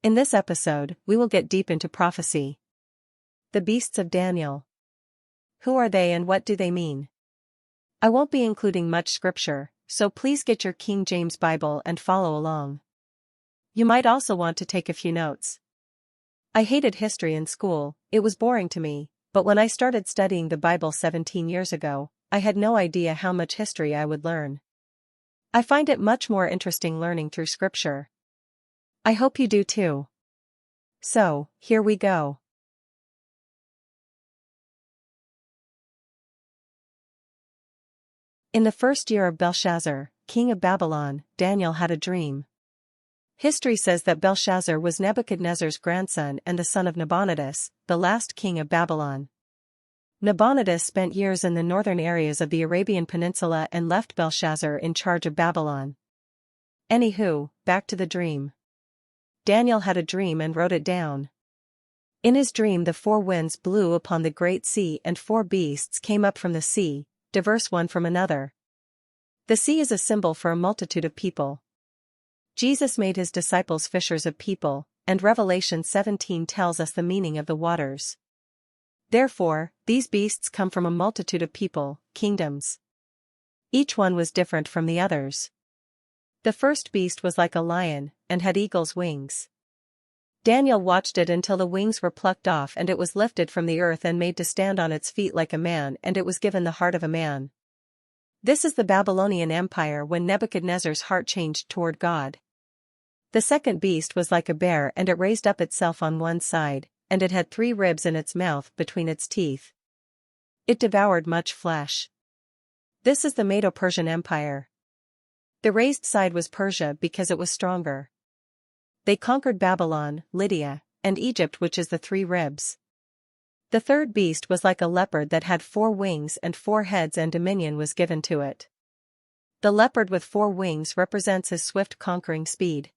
In this episode, we will get deep into prophecy. The beasts of Daniel. Who are they and what do they mean? I won't be including much scripture, so please get your King James Bible and follow along. You might also want to take a few notes. I hated history in school, it was boring to me, but when I started studying the Bible 17 years ago, I had no idea how much history I would learn. I find it much more interesting learning through scripture. I hope you do too. So, here we go. In the first year of Belshazzar, king of Babylon, Daniel had a dream. History says that Belshazzar was Nebuchadnezzar's grandson and the son of Nabonidus, the last king of Babylon. Nabonidus spent years in the northern areas of the Arabian Peninsula and left Belshazzar in charge of Babylon. Anywho, back to the dream. Daniel had a dream and wrote it down. In his dream the four winds blew upon the great sea and four beasts came up from the sea, diverse one from another. The sea is a symbol for a multitude of people. Jesus made his disciples fishers of people, and Revelation 17 tells us the meaning of the waters. Therefore, these beasts come from a multitude of people, kingdoms. Each one was different from the others. The first beast was like a lion, and had eagle's wings. Daniel watched it until the wings were plucked off and it was lifted from the earth and made to stand on its feet like a man, and it was given the heart of a man. This is the Babylonian Empire when Nebuchadnezzar's heart changed toward God. The second beast was like a bear and it raised up itself on one side, and it had 3 ribs in its mouth between its teeth. It devoured much flesh. This is the Medo-Persian Empire. The raised side was Persia because it was stronger. They conquered Babylon, Lydia, and Egypt, which is the 3 ribs. The third beast was like a leopard that had 4 wings and 4 heads, and dominion was given to it. The leopard with 4 wings represents his swift conquering speed.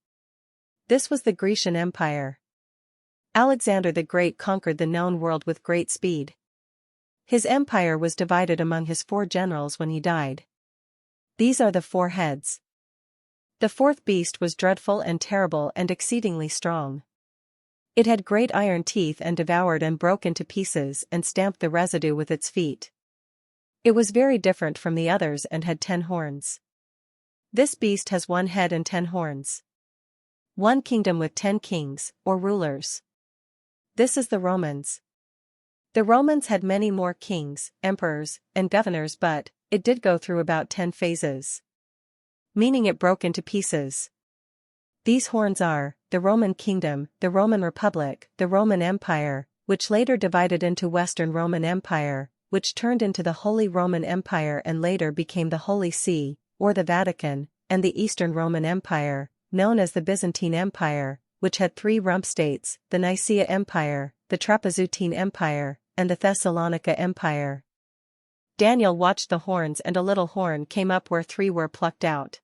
This was the Grecian Empire. Alexander the Great conquered the known world with great speed. His empire was divided among his 4 generals when he died. These are the 4 heads. The fourth beast was dreadful and terrible and exceedingly strong. It had great iron teeth and devoured and broke into pieces and stamped the residue with its feet. It was very different from the others and had 10 horns. This beast has 1 head and 10 horns. 1 kingdom with 10 kings, or rulers. This is the Romans. The Romans had many more kings, emperors, and governors, but it did go through about 10 phases. Meaning it broke into pieces. These horns are the Roman Kingdom, the Roman Republic, the Roman Empire, which later divided into Western Roman Empire, which turned into the Holy Roman Empire and later became the Holy See, or the Vatican, and the Eastern Roman Empire, known as the Byzantine Empire, which had 3 rump states, the Nicaea Empire, the Trapezuntine Empire, and the Thessalonica Empire. Daniel watched the horns, and a little horn came up where 3 were plucked out.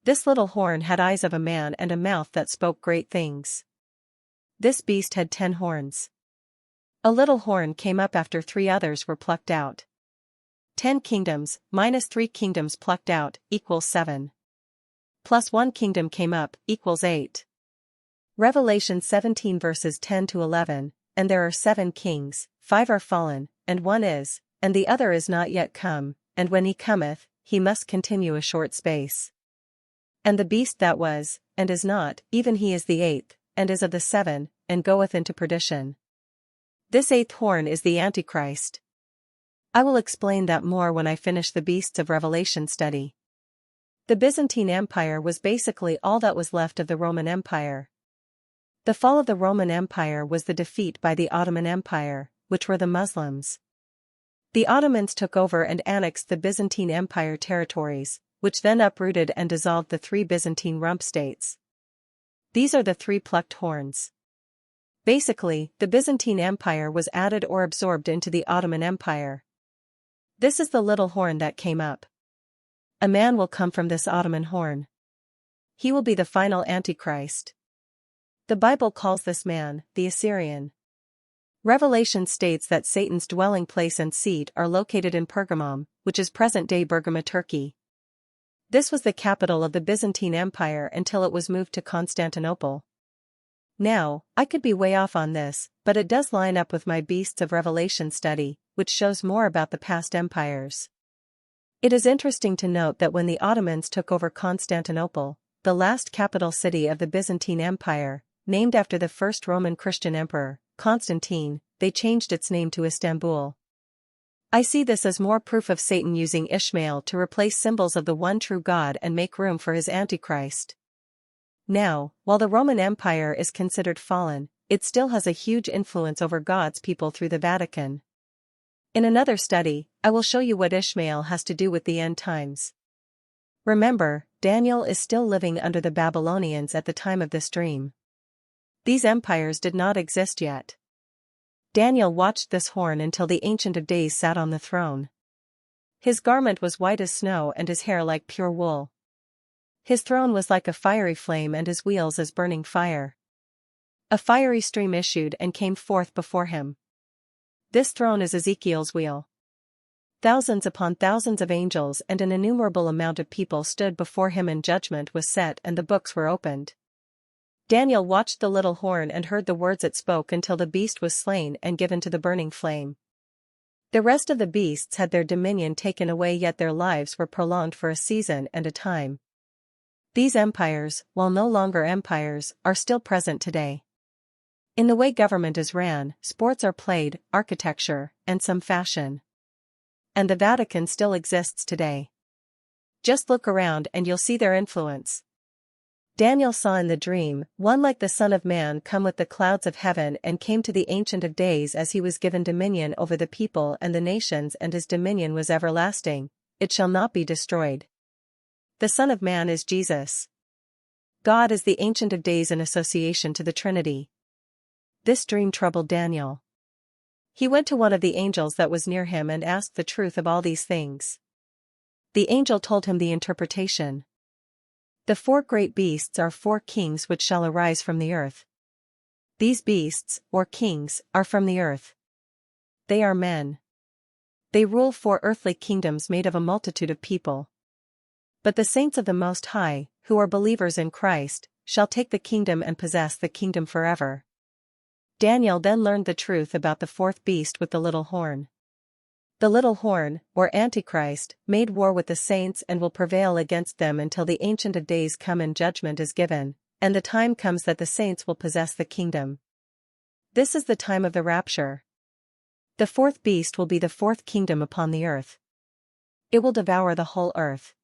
This little horn had eyes of a man and a mouth that spoke great things. This beast had 10 horns. A little horn came up after 3 others were plucked out. 10 kingdoms, minus 3 kingdoms plucked out, equals 7. Plus 1 kingdom came up, equals 8. Revelation 17 verses 10 to 11, and there are 7 kings, 5 are fallen, and 1 is, and the other is not yet come, and when he cometh, he must continue a short space. And the beast that was, and is not, even he is the 8th, and is of the 7, and goeth into perdition. This 8th horn is the Antichrist. I will explain that more when I finish the beasts of Revelation study. The Byzantine Empire was basically all that was left of the Roman Empire. The fall of the Roman Empire was the defeat by the Ottoman Empire, which were the Muslims. The Ottomans took over and annexed the Byzantine Empire territories, which then uprooted and dissolved the 3 Byzantine rump states. These are the 3 plucked horns. Basically, the Byzantine Empire was added or absorbed into the Ottoman Empire. This is the little horn that came up. A man will come from this Ottoman horn. He will be the final Antichrist. The Bible calls this man, the Assyrian. Revelation states that Satan's dwelling place and seat are located in Pergamum, which is present-day Bergama, Turkey. This was the capital of the Byzantine Empire until it was moved to Constantinople. Now, I could be way off on this, but it does line up with my Beasts of Revelation study, which shows more about the past empires. It is interesting to note that when the Ottomans took over Constantinople, the last capital city of the Byzantine Empire, named after the first Roman Christian emperor, Constantine, they changed its name to Istanbul. I see this as more proof of Satan using Ishmael to replace symbols of the one true God and make room for his Antichrist. Now, while the Roman Empire is considered fallen, it still has a huge influence over God's people through the Vatican. In another study, I will show you what Ishmael has to do with the end times. Remember, Daniel is still living under the Babylonians at the time of this dream. These empires did not exist yet. Daniel watched this horn until the Ancient of Days sat on the throne. His garment was white as snow and his hair like pure wool. His throne was like a fiery flame and his wheels as burning fire. A fiery stream issued and came forth before him. This throne is Ezekiel's wheel. Thousands upon thousands of angels and an innumerable amount of people stood before him, and judgment was set and the books were opened. Daniel watched the little horn and heard the words it spoke until the beast was slain and given to the burning flame. The rest of the beasts had their dominion taken away, yet their lives were prolonged for a season and a time. These empires, while no longer empires, are still present today. In the way government is ran, sports are played, architecture, and some fashion. And the Vatican still exists today. Just look around and you'll see their influence. Daniel saw in the dream one like the Son of Man come with the clouds of heaven and came to the Ancient of Days, as he was given dominion over the people and the nations, and his dominion was everlasting, it shall not be destroyed. The Son of Man is Jesus. God is the Ancient of Days in association to the Trinity. This dream troubled Daniel. He went to one of the angels that was near him and asked the truth of all these things. The angel told him the interpretation. The 4 great beasts are 4 kings which shall arise from the earth. These beasts, or kings, are from the earth. They are men. They rule 4 earthly kingdoms made of a multitude of people. But the saints of the Most High, who are believers in Christ, shall take the kingdom and possess the kingdom forever. Daniel then learned the truth about the 4th beast with the little horn. The little horn, or Antichrist, made war with the saints and will prevail against them until the Ancient of Days come and judgment is given, and the time comes that the saints will possess the kingdom. This is the time of the rapture. The 4th beast will be the 4th kingdom upon the earth. It will devour the whole earth.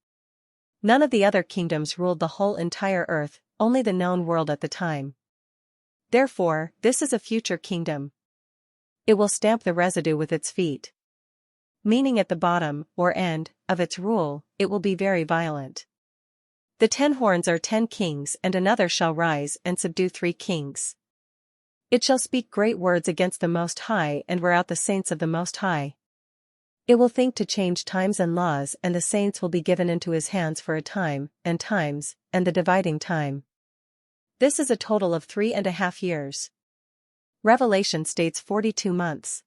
None of the other kingdoms ruled the whole entire earth, only the known world at the time. Therefore, this is a future kingdom. It will stamp the residue with its feet. Meaning at the bottom, or end, of its rule, it will be very violent. The 10 horns are 10 kings, and another shall rise and subdue 3 kings. It shall speak great words against the Most High and wear out the saints of the Most High. It will think to change times and laws, and the saints will be given into his hands for a time, and times, and the dividing time. This is a total of 3.5 years. Revelation states 42 months.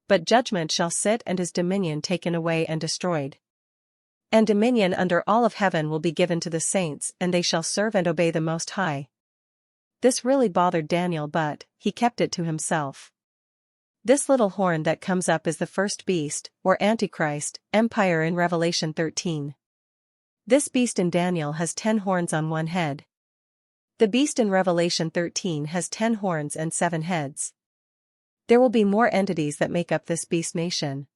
But judgment shall sit and his dominion taken away and destroyed. And dominion under all of heaven will be given to the saints, and they shall serve and obey the Most High. This really bothered Daniel, but he kept it to himself. This little horn that comes up is the 1st beast, or Antichrist, empire in Revelation 13. This beast in Daniel has 10 horns on one head. The beast in Revelation 13 has 10 horns and 7 heads. There will be more entities that make up this beast nation.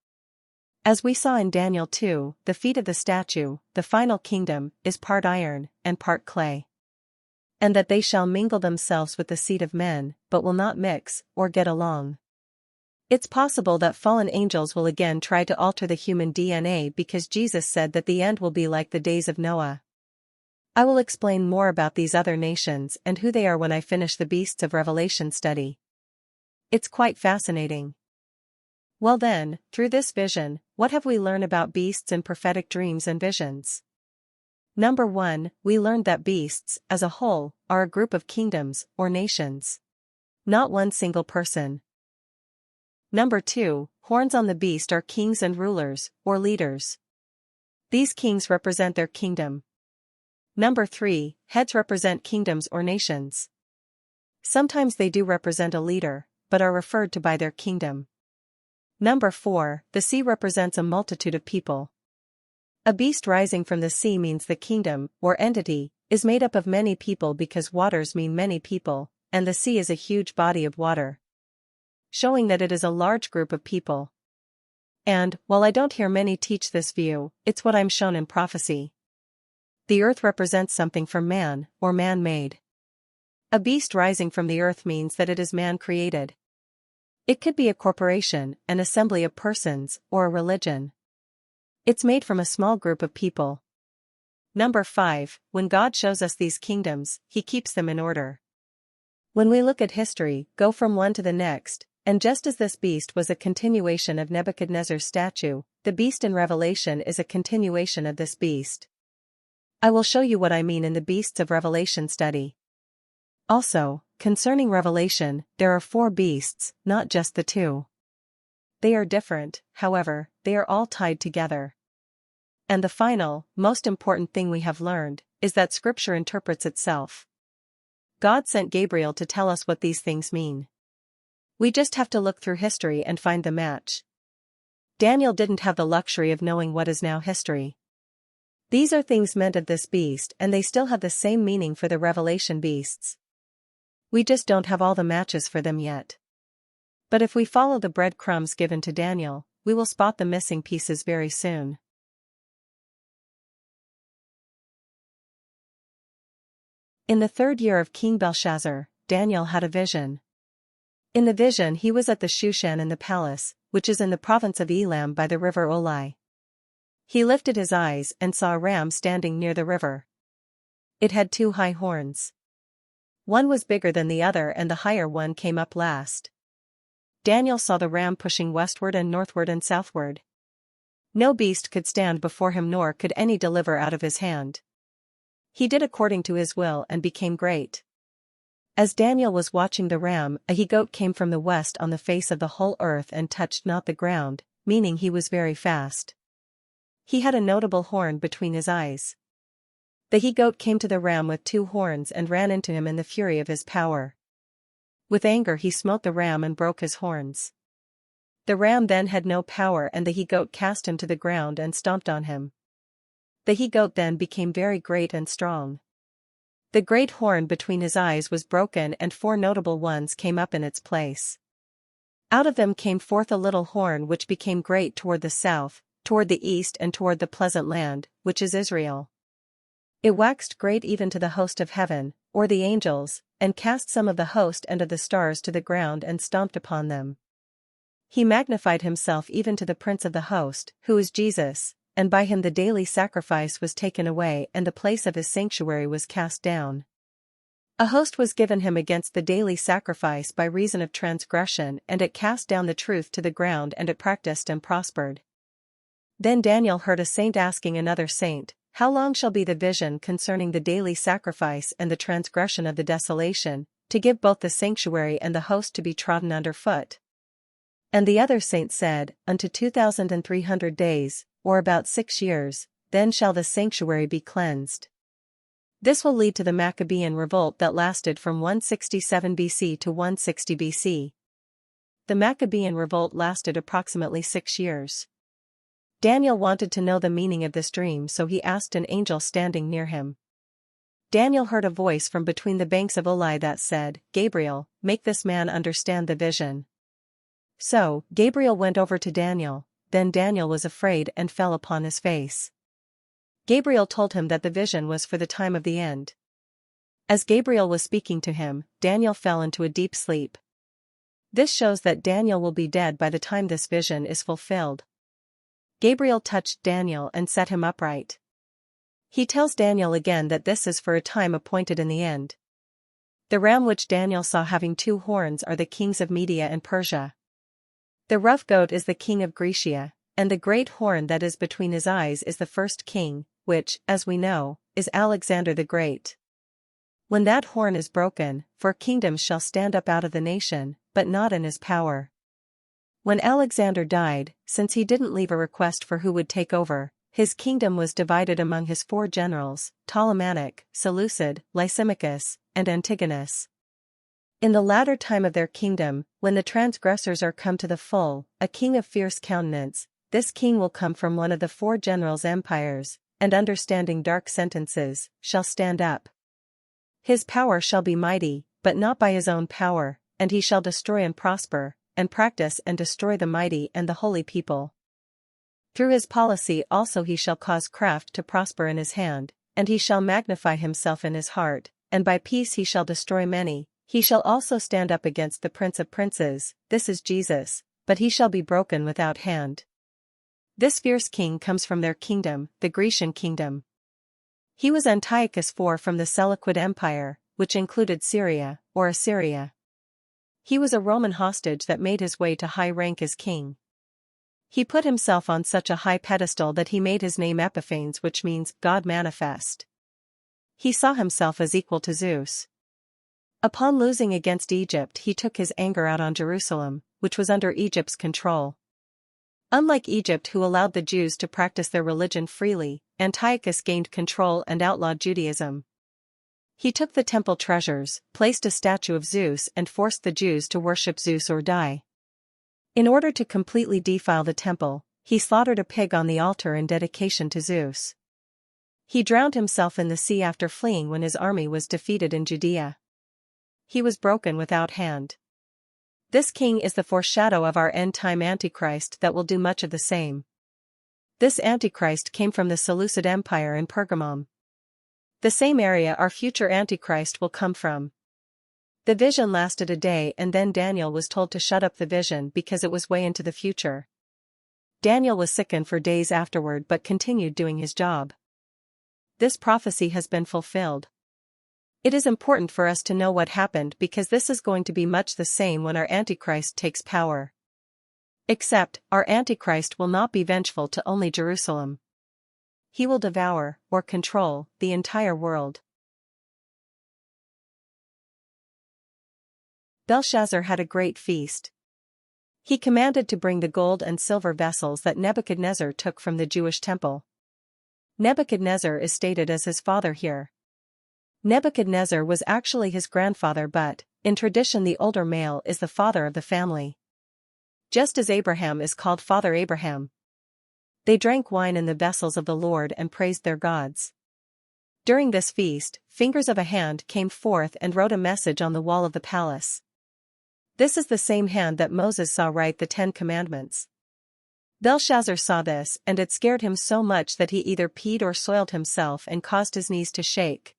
As we saw in Daniel 2, the feet of the statue, the final kingdom, is part iron and part clay. And that they shall mingle themselves with the seed of men, but will not mix, or get along. It's possible that fallen angels will again try to alter the human DNA, because Jesus said that the end will be like the days of Noah. I will explain more about these other nations and who they are when I finish the Beasts of Revelation study. It's quite fascinating. Well then, through this vision, what have we learned about beasts in prophetic dreams and visions? Number 1, we learned that beasts, as a whole, are a group of kingdoms, or nations. Not one single person. Number 2, horns on the beast are kings and rulers, or leaders. These kings represent their kingdom. Number 3, heads represent kingdoms or nations. Sometimes they do represent a leader, but are referred to by their kingdom. Number 4, the sea represents a multitude of people. A beast rising from the sea means the kingdom, or entity, is made up of many people because waters mean many people, and the sea is a huge body of water, showing that it is a large group of people. And, while I don't hear many teach this view, it's what I'm shown in prophecy. The earth represents something from man, or man-made. A beast rising from the earth means that it is man-created. It could be a corporation, an assembly of persons, or a religion. It's made from a small group of people. Number 5, when God shows us these kingdoms, He keeps them in order. When we look at history, go from one to the next, and just as this beast was a continuation of Nebuchadnezzar's statue, the beast in Revelation is a continuation of this beast. I will show you what I mean in the Beasts of Revelation study. Also, concerning Revelation, there are 4 beasts, not just the 2. They are different, however, they are all tied together. And the final, most important thing we have learned, is that Scripture interprets itself. God sent Gabriel to tell us what these things mean. We just have to look through history and find the match. Daniel didn't have the luxury of knowing what is now history. These are things meant of this beast and they still have the same meaning for the Revelation beasts. We just don't have all the matches for them yet. But if we follow the breadcrumbs given to Daniel, we will spot the missing pieces very soon. In the 3rd year of King Belshazzar, Daniel had a vision. In the vision he was at the Shushan in the palace, which is in the province of Elam by the river Olai. He lifted his eyes and saw a ram standing near the river. It had 2 high horns. One was bigger than the other and the higher one came up last. Daniel saw the ram pushing westward and northward and southward. No beast could stand before him nor could any deliver out of his hand. He did according to his will and became great. As Daniel was watching the ram, a he-goat came from the west on the face of the whole earth and touched not the ground, meaning he was very fast. He had a notable horn between his eyes. The he-goat came to the ram with 2 horns and ran into him in the fury of his power. With anger he smote the ram and broke his horns. The ram then had no power and the he-goat cast him to the ground and stomped on him. The he-goat then became very great and strong. The great horn between his eyes was broken and 4 notable ones came up in its place. Out of them came forth a little horn which became great toward the south, toward the east and toward the pleasant land, which is Israel. It waxed great even to the host of heaven, or the angels, and cast some of the host and of the stars to the ground and stomped upon them. He magnified himself even to the prince of the host, who is Jesus, and by him the daily sacrifice was taken away and the place of his sanctuary was cast down. A host was given him against the daily sacrifice by reason of transgression and it cast down the truth to the ground and it practiced and prospered. Then Daniel heard a saint asking another saint, "How long shall be the vision concerning the daily sacrifice and the transgression of the desolation, to give both the sanctuary and the host to be trodden under foot?" And the other saint said, "Unto 2,300 days, or about 6 years, then shall the sanctuary be cleansed." This will lead to the Maccabean revolt that lasted from 167 BC to 160 BC. The Maccabean revolt lasted approximately 6 years. Daniel wanted to know the meaning of this dream, so he asked an angel standing near him. Daniel heard a voice from between the banks of Olai that said, "Gabriel, make this man understand the vision." So, Gabriel went over to Daniel. Then Daniel was afraid and fell upon his face. Gabriel told him that the vision was for the time of the end. As Gabriel was speaking to him, Daniel fell into a deep sleep. This shows that Daniel will be dead by the time this vision is fulfilled. Gabriel touched Daniel and set him upright. He tells Daniel again that this is for a time appointed in the end. The ram which Daniel saw having 2 horns are the kings of Media and Persia. The rough goat is the king of Grecia, and the great horn that is between his eyes is the first king, which, as we know, is Alexander the Great. When that horn is broken, 4 kingdoms shall stand up out of the nation, but not in his power. When Alexander died, since he didn't leave a request for who would take over, his kingdom was divided among his 4 generals, Ptolemaic, Seleucid, Lysimachus, and Antigonus. In the latter time of their kingdom, when the transgressors are come to the full, a king of fierce countenance, this king will come from one of the four generals' empires, and understanding dark sentences, shall stand up. His power shall be mighty, but not by his own power, and he shall destroy and prosper, and practice and destroy the mighty and the holy people. Through his policy also he shall cause craft to prosper in his hand, and he shall magnify himself in his heart, and by peace he shall destroy many. He shall also stand up against the Prince of Princes, this is Jesus, but he shall be broken without hand. This fierce king comes from their kingdom, the Grecian kingdom. He was Antiochus IV from the Seleucid Empire, which included Syria, or Assyria. He was a Roman hostage that made his way to high rank as king. He put himself on such a high pedestal that he made his name Epiphanes, which means God manifest. He saw himself as equal to Zeus. Upon losing against Egypt, he took his anger out on Jerusalem, which was under Egypt's control. Unlike Egypt, who allowed the Jews to practice their religion freely, Antiochus gained control and outlawed Judaism. He took the temple treasures, placed a statue of Zeus, and forced the Jews to worship Zeus or die. In order to completely defile the temple, he slaughtered a pig on the altar in dedication to Zeus. He drowned himself in the sea after fleeing when his army was defeated in Judea. He was broken without hand. This king is the foreshadow of our end-time Antichrist that will do much of the same. This Antichrist came from the Seleucid Empire in Pergamum. The same area our future Antichrist will come from. The vision lasted a day, and then Daniel was told to shut up the vision because it was way into the future. Daniel was sickened for days afterward but continued doing his job. This prophecy has been fulfilled. It is important for us to know what happened because this is going to be much the same when our Antichrist takes power. Except, our Antichrist will not be vengeful to only Jerusalem. He will devour, or control, the entire world. Belshazzar had a great feast. He commanded to bring the gold and silver vessels that Nebuchadnezzar took from the Jewish temple. Nebuchadnezzar is stated as his father here. Nebuchadnezzar was actually his grandfather, but, in tradition, the older male is the father of the family. Just as Abraham is called Father Abraham. They drank wine in the vessels of the Lord and praised their gods. During this feast, fingers of a hand came forth and wrote a message on the wall of the palace. This is the same hand that Moses saw write the 10 Commandments. Belshazzar saw this, and it scared him so much that he either peed or soiled himself and caused his knees to shake.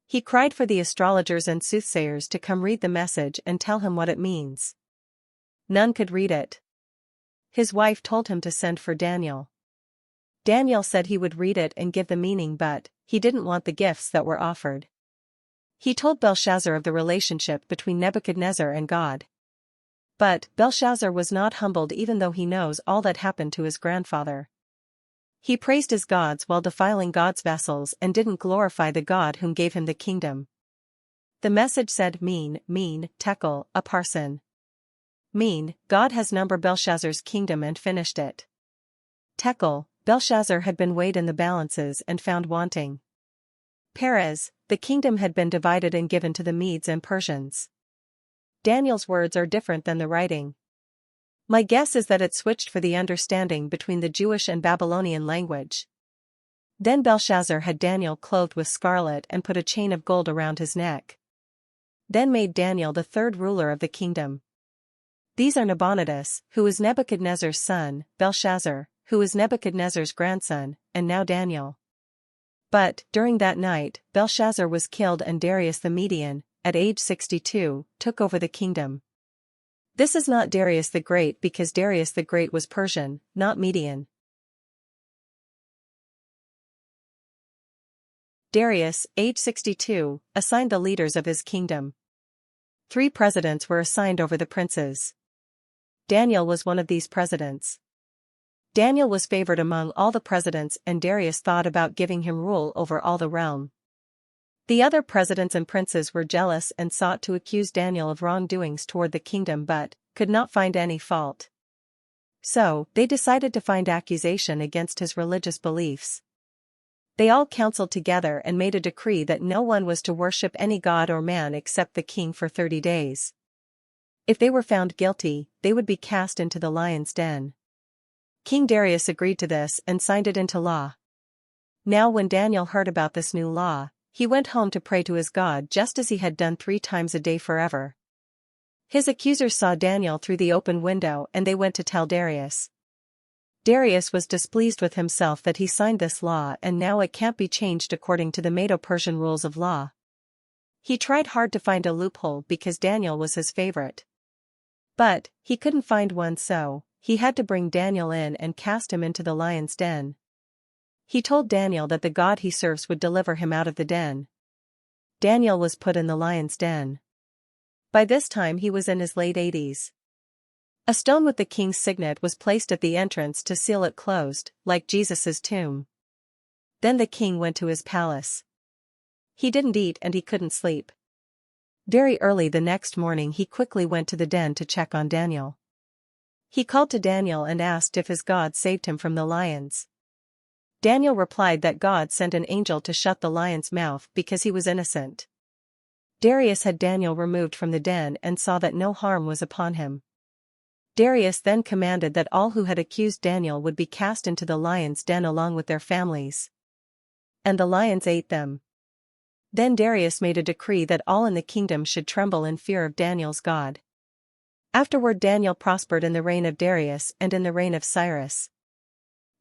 He cried for the astrologers and soothsayers to come read the message and tell him what it means. None could read it. His wife told him to send for Daniel. Daniel said he would read it and give the meaning, but he didn't want the gifts that were offered. He told Belshazzar of the relationship between Nebuchadnezzar and God. But Belshazzar was not humbled even though he knows all that happened to his grandfather. He praised his gods while defiling God's vessels and didn't glorify the God whom gave him the kingdom. The message said mean, tekel, a parson. Mean, God has numbered Belshazzar's kingdom and finished it. Tekel, Belshazzar had been weighed in the balances and found wanting. Perez, the kingdom had been divided and given to the Medes and Persians. Daniel's words are different than the writing. My guess is that it switched for the understanding between the Jewish and Babylonian language. Then Belshazzar had Daniel clothed with scarlet and put a chain of gold around his neck. Then made Daniel the third ruler of the kingdom. These are Nabonidus, who is Nebuchadnezzar's son, Belshazzar, who is Nebuchadnezzar's grandson, and now Daniel. But, during that night, Belshazzar was killed and Darius the Median, at age 62, took over the kingdom. This is not Darius the Great because Darius the Great was Persian, not Median. Darius, age 62, assigned the leaders of his kingdom. 3 presidents were assigned over the princes. Daniel was one of these presidents. Daniel was favored among all the presidents, and Darius thought about giving him rule over all the realm. The other presidents and princes were jealous and sought to accuse Daniel of wrongdoings toward the kingdom but could not find any fault. So, they decided to find accusation against his religious beliefs. They all counseled together and made a decree that no one was to worship any god or man except the king for 30 days. If they were found guilty, they would be cast into the lion's den. King Darius agreed to this and signed it into law. Now when Daniel heard about this new law, he went home to pray to his God just as he had done 3 times a day forever. His accusers saw Daniel through the open window and they went to tell Darius. Darius was displeased with himself that he signed this law and now it can't be changed according to the Medo-Persian rules of law. He tried hard to find a loophole because Daniel was his favorite. But he couldn't find one, so he had to bring Daniel in and cast him into the lion's den. He told Daniel that the God he serves would deliver him out of the den. Daniel was put in the lion's den. By this time he was in his late 80s. A stone with the king's signet was placed at the entrance to seal it closed, like Jesus's tomb. Then the king went to his palace. He didn't eat and he couldn't sleep. Very early the next morning he quickly went to the den to check on Daniel. He called to Daniel and asked if his God saved him from the lions. Daniel replied that God sent an angel to shut the lion's mouth because he was innocent. Darius had Daniel removed from the den and saw that no harm was upon him. Darius then commanded that all who had accused Daniel would be cast into the lion's den along with their families. And the lions ate them. Then Darius made a decree that all in the kingdom should tremble in fear of Daniel's God. Afterward Daniel prospered in the reign of Darius and in the reign of Cyrus.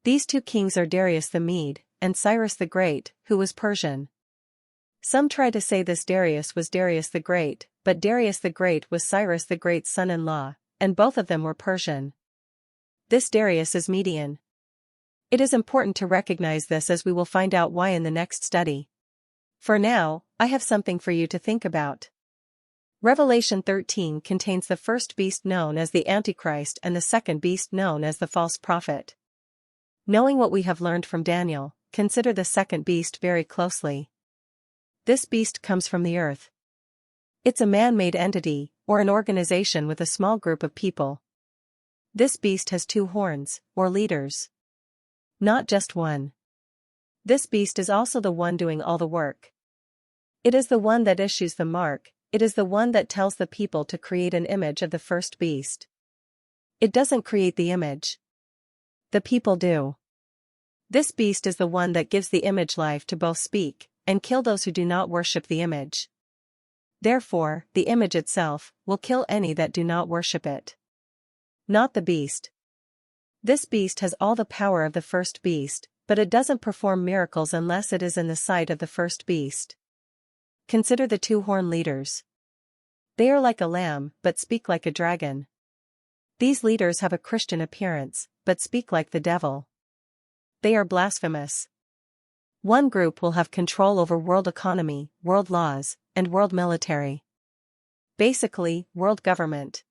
These 2 kings are Darius the Mede, and Cyrus the Great, who was Persian. Some try to say this Darius was Darius the Great, but Darius the Great was Cyrus the Great's son-in-law, and both of them were Persian. This Darius is Median. It is important to recognize this as we will find out why in the next study. For now, I have something for you to think about. Revelation 13 contains the first beast known as the Antichrist and the second beast known as the false prophet. Knowing what we have learned from Daniel, consider the second beast very closely. This beast comes from the earth. It's a man-made entity, or an organization with a small group of people. This beast has 2 horns, or leaders. Not just one. This beast is also the one doing all the work. It is the one that issues the mark, it is the one that tells the people to create an image of the first beast. It doesn't create the image. The people do. This beast is the one that gives the image life to both speak and kill those who do not worship the image. Therefore, the image itself will kill any that do not worship it. Not the beast. This beast has all the power of the first beast, but it doesn't perform miracles unless it is in the sight of the first beast. Consider the 2 horn leaders. They are like a lamb, but speak like a dragon. These leaders have a Christian appearance, but speak like the devil. They are blasphemous. One group will have control over world economy, world laws, and world military. Basically, world government.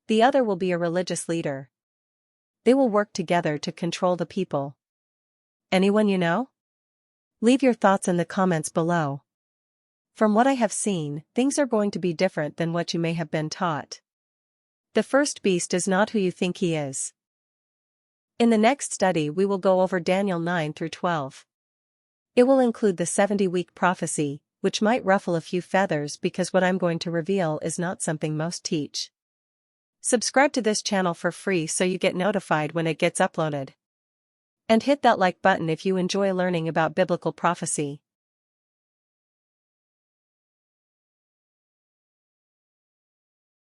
The other will be a religious leader. They will work together to control the people. Anyone you know? Leave your thoughts in the comments below. From what I have seen, things are going to be different than what you may have been taught. The first beast is not who you think he is. In the next study we will go over Daniel 9 through 12. It will include the 70-week prophecy, which might ruffle a few feathers because what I'm going to reveal is not something most teach. Subscribe to this channel for free so you get notified when it gets uploaded. And hit that like button if you enjoy learning about biblical prophecy.